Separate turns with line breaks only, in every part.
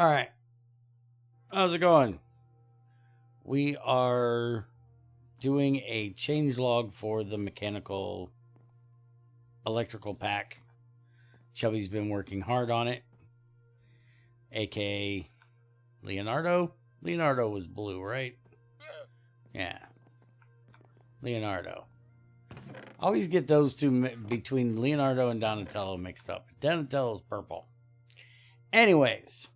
All right. How's it going? We are doing a change log for the mechanical electrical pack. Chubby's been working hard on it, aka Leonardo. Leonardo was blue, right? Yeah. Leonardo. I always get those two between Leonardo and Donatello mixed up. Donatello's purple. Anyways,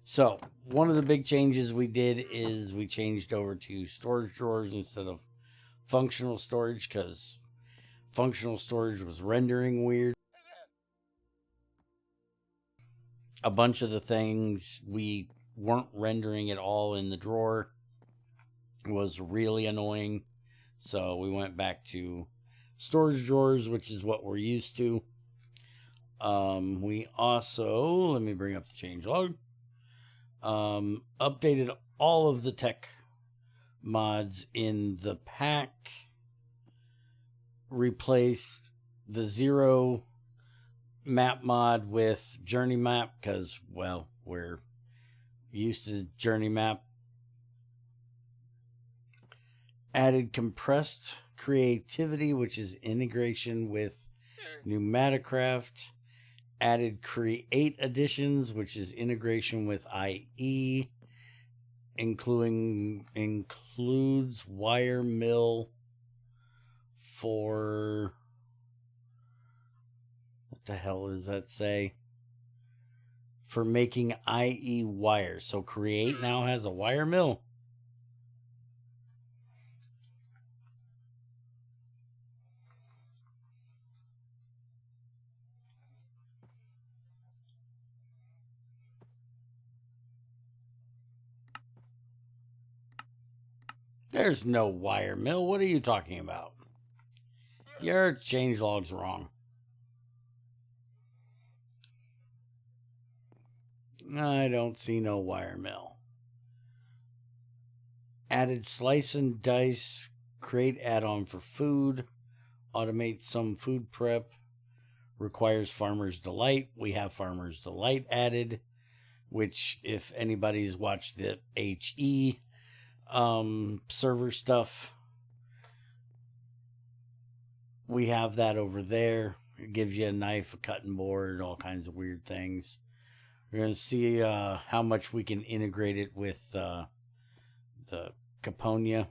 so one of the big changes we did is we changed over to storage drawers instead of functional storage because functional storage was rendering weird. A bunch of the things we weren't rendering at all in the drawer was really annoying. So we went back to storage drawers, which is what we're used to. We also, let me bring up the change log. Updated all of the tech mods in the pack. Replaced the Zero map mod with Journey map because, well, we're used to Journey map. Added compressed creativity, which is integration with Pneumaticraft. Added create additions, which is integration with IE, includes wire mill for, what the hell does that say? For making IE wires. So create now has a wire mill. There's no wire mill. What are you talking about? Your changelog's wrong. I don't see no wire mill. Added slice and dice, create add-on for food, automate some food prep, requires Farmer's Delight. We have Farmer's Delight added, which if anybody's watched the HE server stuff, we have that over there. It gives you a knife, a cutting board, all kinds of weird things. We're going to see how much we can integrate it with the Caponia.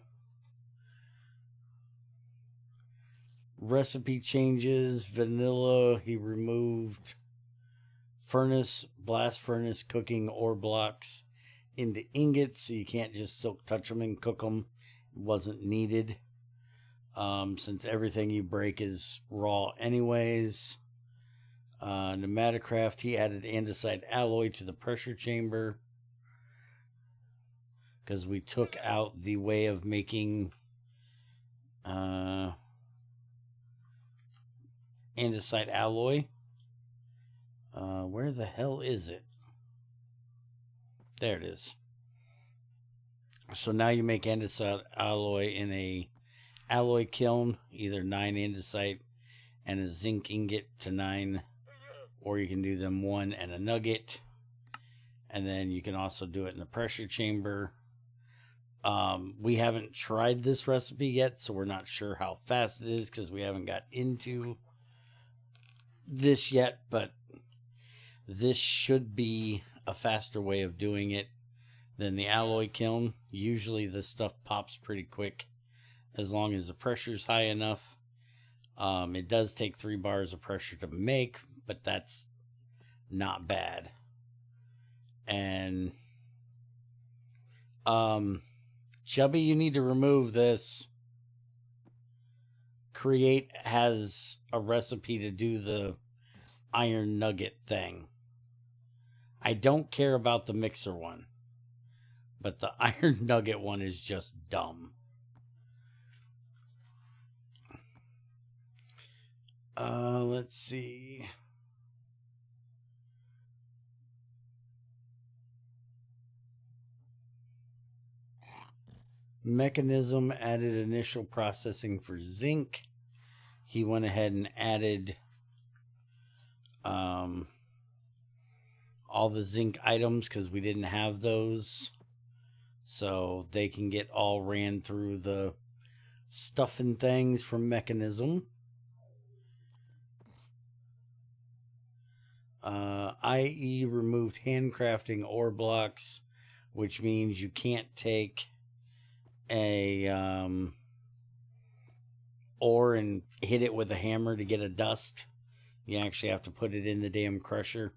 Recipe changes. Vanilla, he removed furnace, blast furnace cooking ore blocks into ingots, so you can't just silk touch them and cook them. It wasn't needed. Since everything you break is raw anyways. Pneumaticraft, he added andesite alloy to the pressure chamber because we took out the way of making andesite alloy. Where the hell is it? There it is. So now you make andesite alloy in a alloy kiln, either 9 andesite and a zinc ingot to 9, or you can do them 1 and a nugget, and then you can also do it in the pressure chamber. We haven't tried this recipe yet, so we're not sure how fast it is because we haven't got into this yet, but this should be a faster way of doing it than the alloy kiln. Usually this stuff pops pretty quick as long as the pressure is high enough. It does take 3 bars of pressure to make, but that's not bad. And Chubby, you need to remove this. Create has a recipe to do the iron nugget thing. I don't care about the mixer one, but the iron nugget one is just dumb. Let's see. Mechanism added initial processing for zinc. He went ahead and added all the zinc items because we didn't have those. So they can get all ran through the stuff and things from Mechanism. IE removed handcrafting ore blocks, which means you can't take a ore and hit it with a hammer to get a dust. You actually have to put it in the damn crusher.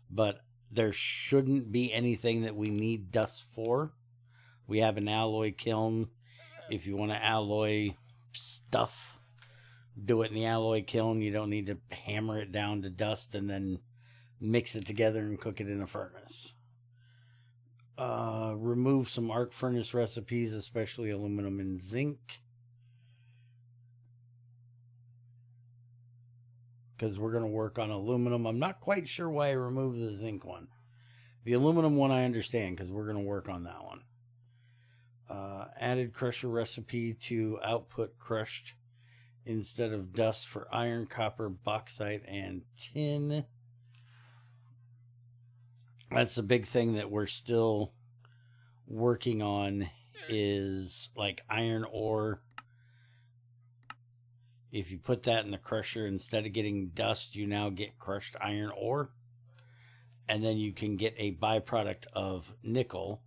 But there shouldn't be anything that we need dust for. We have an alloy kiln. If you want to alloy stuff, do it in the alloy kiln. You don't need to hammer it down to dust and then mix it together and cook it in a furnace. Remove some arc furnace recipes, especially aluminum and zinc, because we're going to work on aluminum. I'm not quite sure why I removed the zinc one. The aluminum one I understand, because we're going to work on that one. Added crusher recipe to output crushed instead of dust for iron, copper, bauxite, and tin. That's the big thing that we're still working on, is like iron ore. If you put that in the crusher, instead of getting dust, you now get crushed iron ore. And then you can get a byproduct of nickel.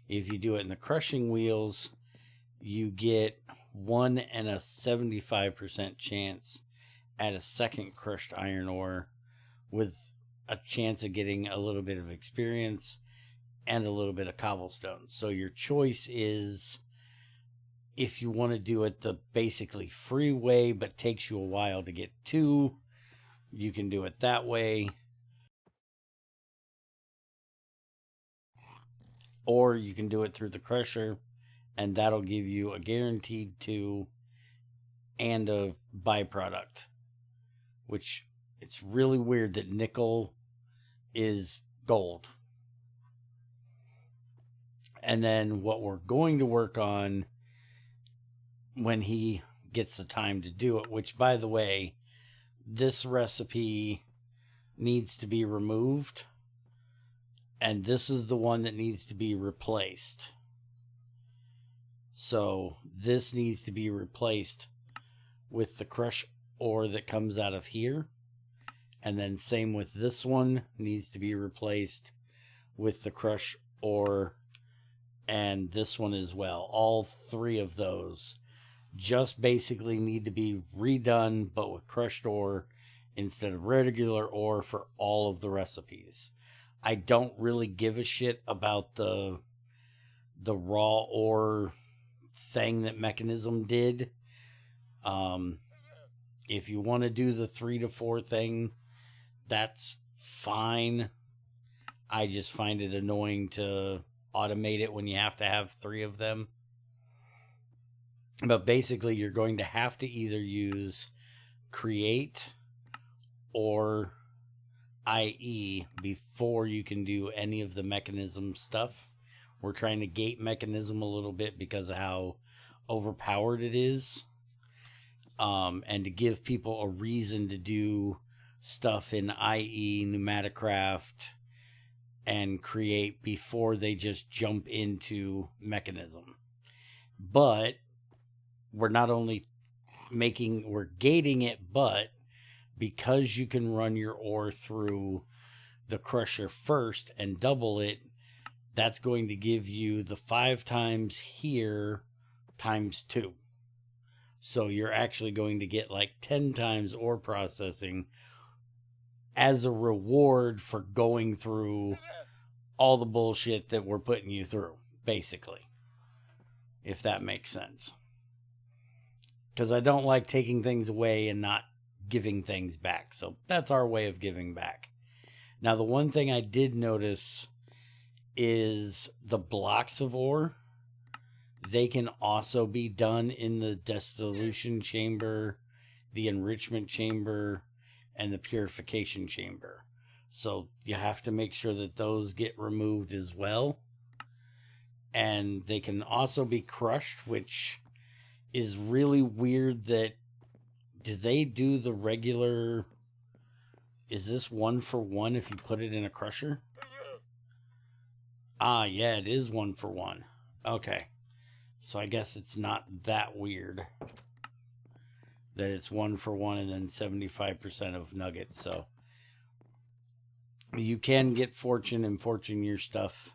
If you do it in the crushing wheels, you get 1 and a 75% chance at a second crushed iron ore, with a chance of getting a little bit of experience and a little bit of cobblestone. So your choice is, if you want to do it the basically free way but takes you a while to get to, you can do it that way. Or you can do it through the crusher, and that'll give you a guaranteed 2 and a byproduct. Which, it's really weird that nickel is gold. And then what we're going to work on when he gets the time to do it, which, by the way, this recipe needs to be removed, and this is the one that needs to be replaced. So this needs to be replaced with the crush ore that comes out of here. And then same with this one, needs to be replaced with the crush ore, and this one as well. All 3 of those just basically need to be redone, but with crushed ore instead of regular ore for all of the recipes. I don't really give a shit about the raw ore thing that Mechanism did. If you want to do the 3 to 4 thing, that's fine. I just find it annoying to automate it when you have to have 3 of them. But basically, you're going to have to either use create or IE before you can do any of the Mechanism stuff. We're trying to gate Mechanism a little bit because of how overpowered it is. And to give people a reason to do stuff in IE, Pneumaticraft, and create before they just jump into Mechanism. But we're not only we're gating it, but because you can run your ore through the crusher first and double it, that's going to give you the 5 times here times 2. So you're actually going to get like 10 times ore processing as a reward for going through all the bullshit that we're putting you through, basically. If that makes sense. Because I don't like taking things away and not giving things back. So that's our way of giving back. Now, the one thing I did notice is the blocks of ore. They can also be done in the dissolution chamber, the enrichment chamber, and the purification chamber. So you have to make sure that those get removed as well. And they can also be crushed, which is really weird. That do they do the regular? Is this 1 for 1 if you put it in a crusher? Ah, yeah, it is 1-for-1. Okay. So I guess it's not that weird that it's 1-for-1 and then 75% of nuggets. So you can get fortune and fortune your stuff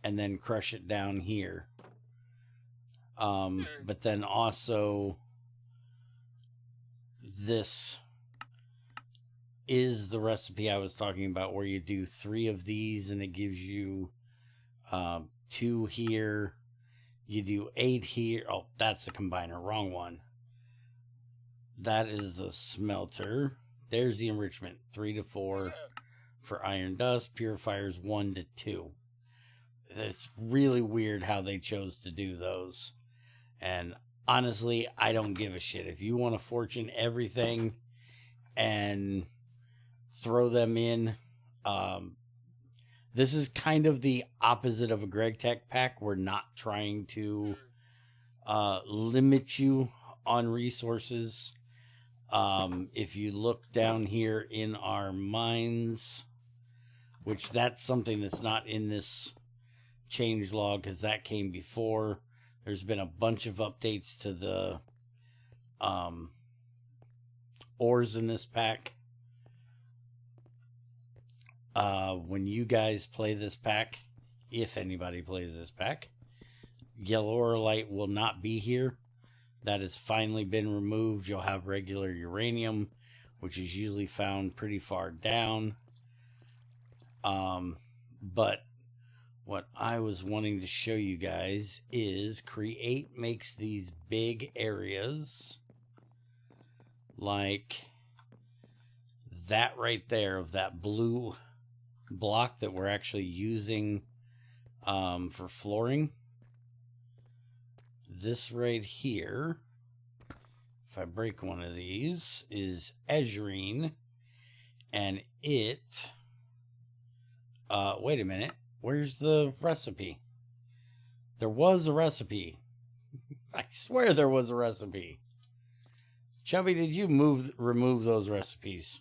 and then crush it down here. But then also this is the recipe I was talking about where you do 3 of these and it gives you 2 here. You do 8 here. Oh, that's the combiner. Wrong one. That is the smelter. There's the enrichment. 3 to 4 for iron dust. Purifiers 1 to 2. It's really weird how they chose to do those. And honestly, I don't give a shit. If you want to fortune everything and throw them in, this is kind of the opposite of a Greg Tech pack. We're not trying to limit you on resources. If you look down here in our mines, which that's something that's not in this change log because that came before. There's been a bunch of updates to the ores in this pack. When you guys play this pack, if anybody plays this pack, yellow orolite will not be here. That has finally been removed. You'll have regular uranium, which is usually found pretty far down. But what I was wanting to show you guys is Create makes these big areas like that right there of that blue block that we're actually using for flooring. This right here, if I break one of these, is azurine, and it wait a minute, where's the recipe? There was a recipe. I swear there was a recipe. Chubby, did you remove those recipes?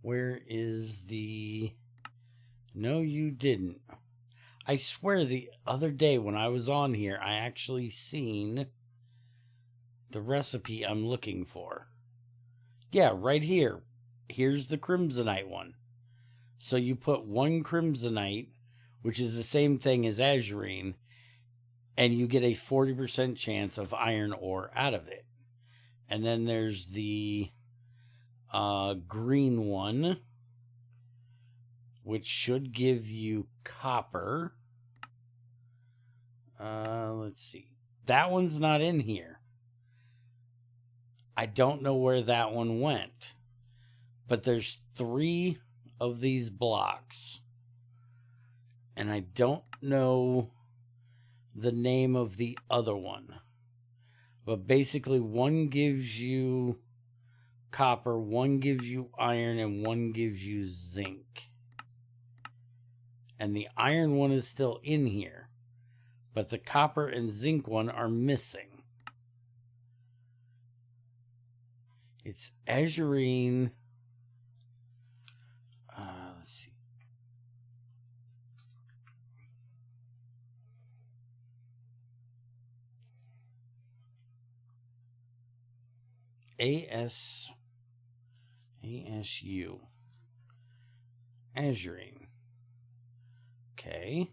Where is the... No, you didn't. I swear the other day when I was on here, I actually seen the recipe I'm looking for. Yeah, right here. Here's the crimsonite one. So you put 1 crimsonite, which is the same thing as azurine, and you get a 40% chance of iron ore out of it. And then there's the green one, which should give you copper. Let's see. That one's not in here. I don't know where that one went. But there's 3 of these blocks. And I don't know the name of the other one. But basically, one gives you copper, one gives you iron, and one gives you zinc. And the iron one is still in here. But the copper and zinc one are missing. It's azurine. Let's see. ASU. Azurine. Okay.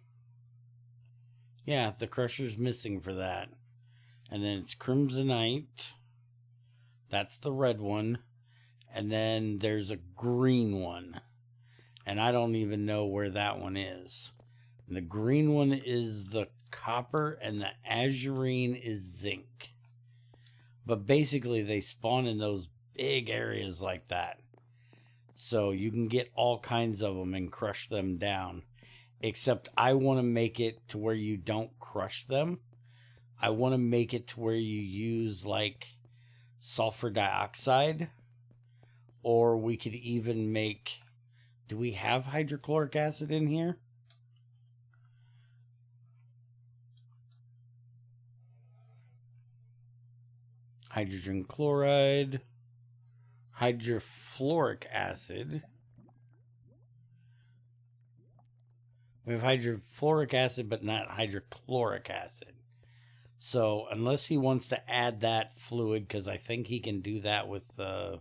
Yeah, the crusher's missing for that. And then it's crimsonite. That's the red one. And then there's a green one. And I don't even know where that one is. And the green one is the copper and the azurine is zinc. But basically they spawn in those big areas like that. So you can get all kinds of them and crush them down. Except I want to make it to where you don't crush them. I want to make it to where you use like sulfur dioxide. Or we could even make... Do we have hydrochloric acid in here? hydrogen chloride, hydrofluoric acid. We have hydrofluoric acid, but not hydrochloric acid. So unless he wants to add that fluid, because I think he can do that with the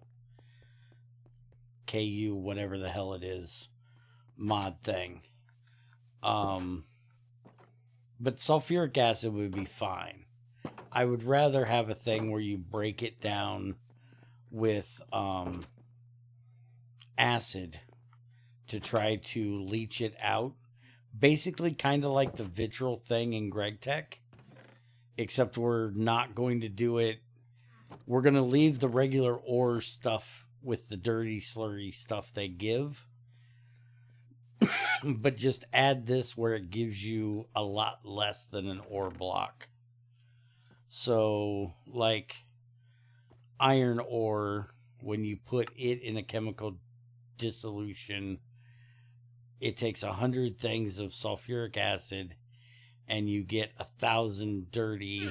KU, whatever the hell it is, mod thing. But sulfuric acid would be fine. I would rather have a thing where you break it down with acid to try to leach it out. Basically kind of like the vitriol thing in GregTech, except we're not going to do it. We're going to leave the regular ore stuff with the dirty slurry stuff they give, but just add this where it gives you a lot less than an ore block. So like iron ore, when you put it in a chemical dissolution, it takes 100 things of sulfuric acid and you get 1,000 dirty.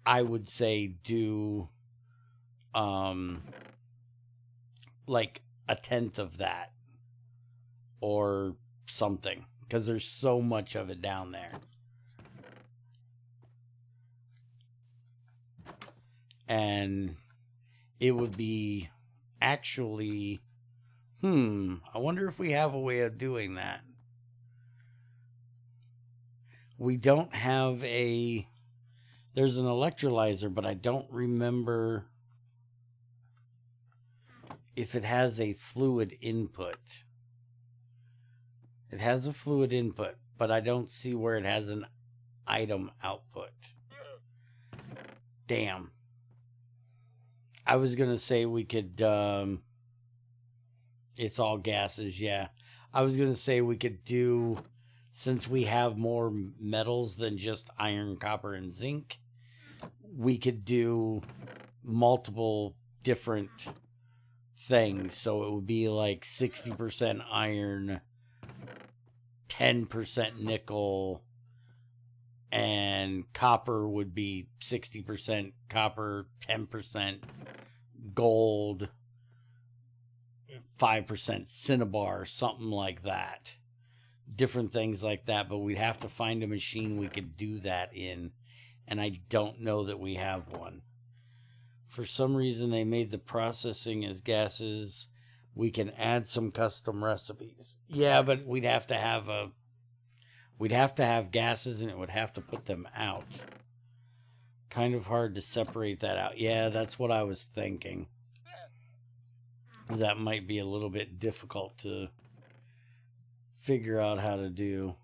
I would say do like 1/10 of that or something, because there's so much of it down there. And it would be actually, I wonder if we have a way of doing that. We don't have there's an electrolyzer, but I don't remember if it has a fluid input. It has a fluid input, but I don't see where it has an item output. Damn. I was going to say we could, it's all gases, yeah. I was going to say we could do, since we have more metals than just iron, copper, and zinc, we could do multiple different things. So it would be like 60% iron, 10% nickel, and copper would be 60% copper, 10% gold, 5% cinnabar, something like that. Different things like that, but we'd have to find a machine we could do that in, and I don't know that we have one. For some reason they made the processing as gases. We can add some custom recipes. Yeah, but we'd have to have gases, and it would have to put them out. Kind of hard to separate that out. Yeah, that's what I was thinking. That might be a little bit difficult to figure out how to do.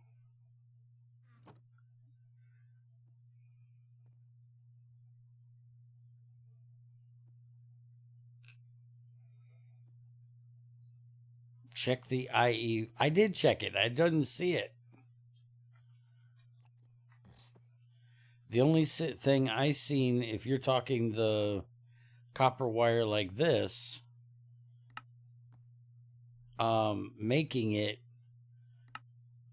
Check the IE. I did check it. I didn't see it. The only thing I seen, if you're talking the copper wire like this, making it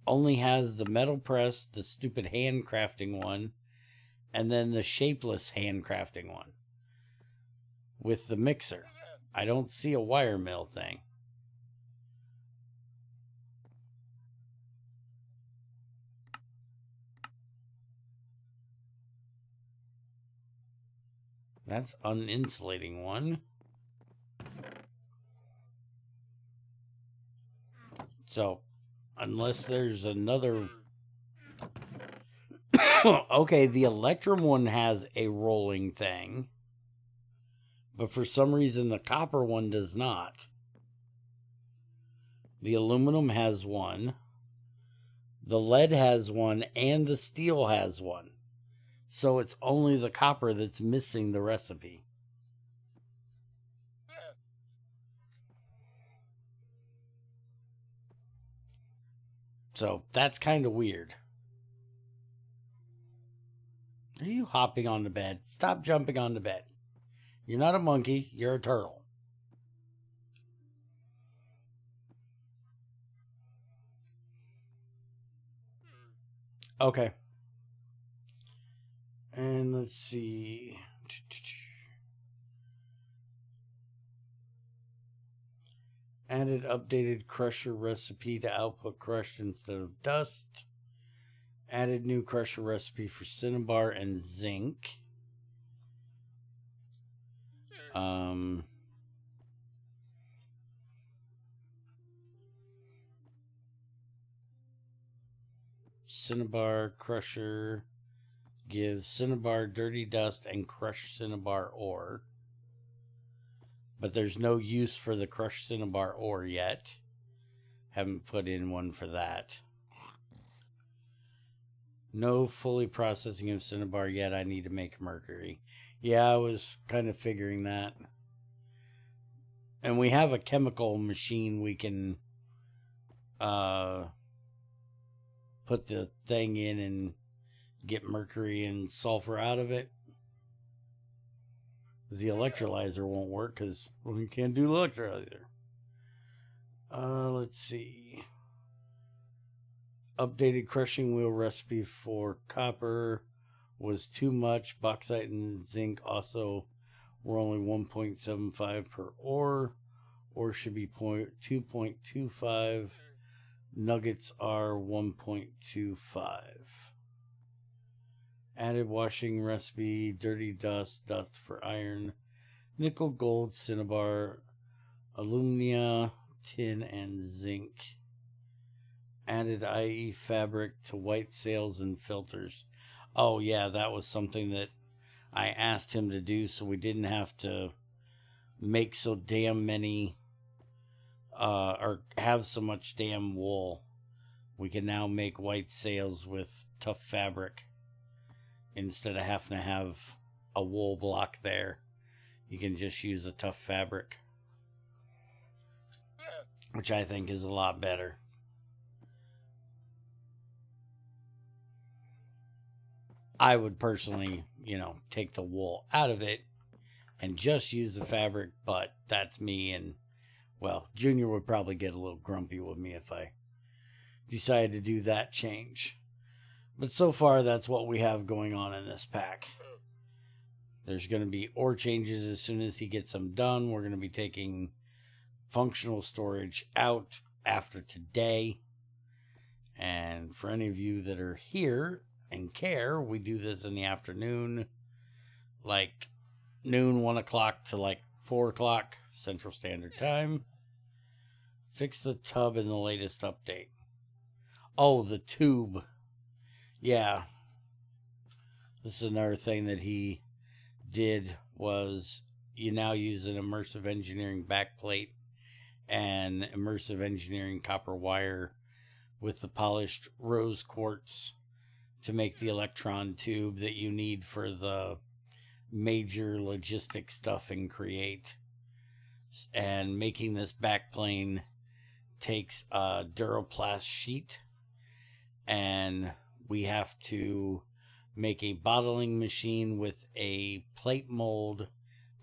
only has the metal press, the stupid handcrafting one, and then the shapeless handcrafting one with the mixer. I don't see a wire mill thing. That's uninsulating one. So, unless there's another... Okay, the Electrum one has a rolling thing. But for some reason, the copper one does not. The aluminum has one. The lead has one, and the steel has one. So it's only the copper that's missing the recipe. So that's kind of weird. Are you hopping on the bed? Stop jumping on the bed. You're not a monkey, you're a turtle. Okay. And let's see. Added updated crusher recipe to output crushed instead of dust. Added new crusher recipe for cinnabar and zinc. Cinnabar crusher gives cinnabar dirty dust and crushed cinnabar ore. But there's no use for the crushed cinnabar ore yet. Haven't put in one for that. No fully processing of cinnabar yet. I need to make mercury. Yeah, I was kind of figuring that. And we have a chemical machine we can put the thing in and get mercury and sulfur out of it. The electrolyzer won't work because we can't do electrolyzer. Let's see. Updated crushing wheel recipe for copper was too much. Bauxite and zinc also were only 1.75 per ore. Ore should be 2.25. Nuggets are 1.25. Added washing recipe, dirty dust for iron, nickel, gold, cinnabar, alumina, tin, and zinc. Added IE fabric to white sails and filters. Oh yeah, that was something that I asked him to do so we didn't have to make so damn many or have so much damn wool. We can now make white sails with tough fabric instead of having to have a wool block there. You can just use a tough fabric, which I think is a lot better. I would personally, take the wool out of it and just use the fabric, but that's me. And, well, Junior would probably get a little grumpy with me if I decided to do that change. But so far, that's what we have going on in this pack. There's going to be ore changes as soon as he gets them done. We're going to be taking functional storage out after today. And for any of you that are here and care, we do this in the afternoon, like noon, 1 o'clock to like 4 o'clock Central Standard Time. Fix the tub in the latest update. Oh, the tube. Yeah. This is another thing that he did was you now use an immersive engineering backplate and immersive engineering copper wire with the polished rose quartz to make the electron tube that you need for the major logistic stuff in Create. And making this backplane takes a Duraplast sheet, and we have to make a bottling machine with a plate mold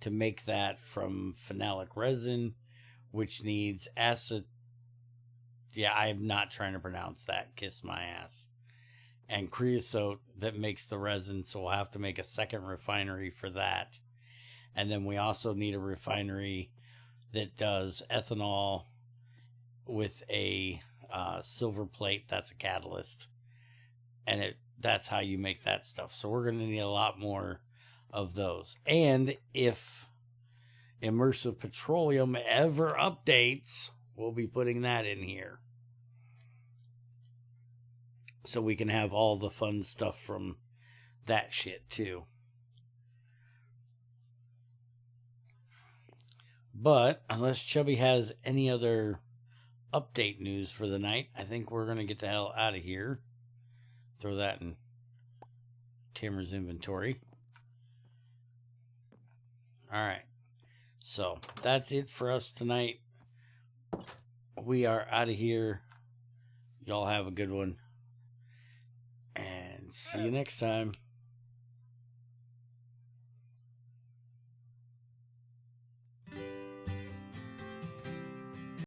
to make that from phenolic resin, which needs acid. Yeah, I'm not trying to pronounce that. Kiss my ass. And creosote that makes the resin, so we'll have to make a second refinery for that. And then we also need a refinery that does ethanol with a silver plate. That's a catalyst. And that's how you make that stuff. So we're going to need a lot more of those. And if immersive petroleum ever updates, we'll be putting that in here. So we can have all the fun stuff from that shit too. But unless Chubby has any other update news for the night, I think we're going to get the hell out of here. Throw that in Tamara's inventory. Alright. So that's it for us tonight. We are out of here. Y'all have a good one. And see you next time.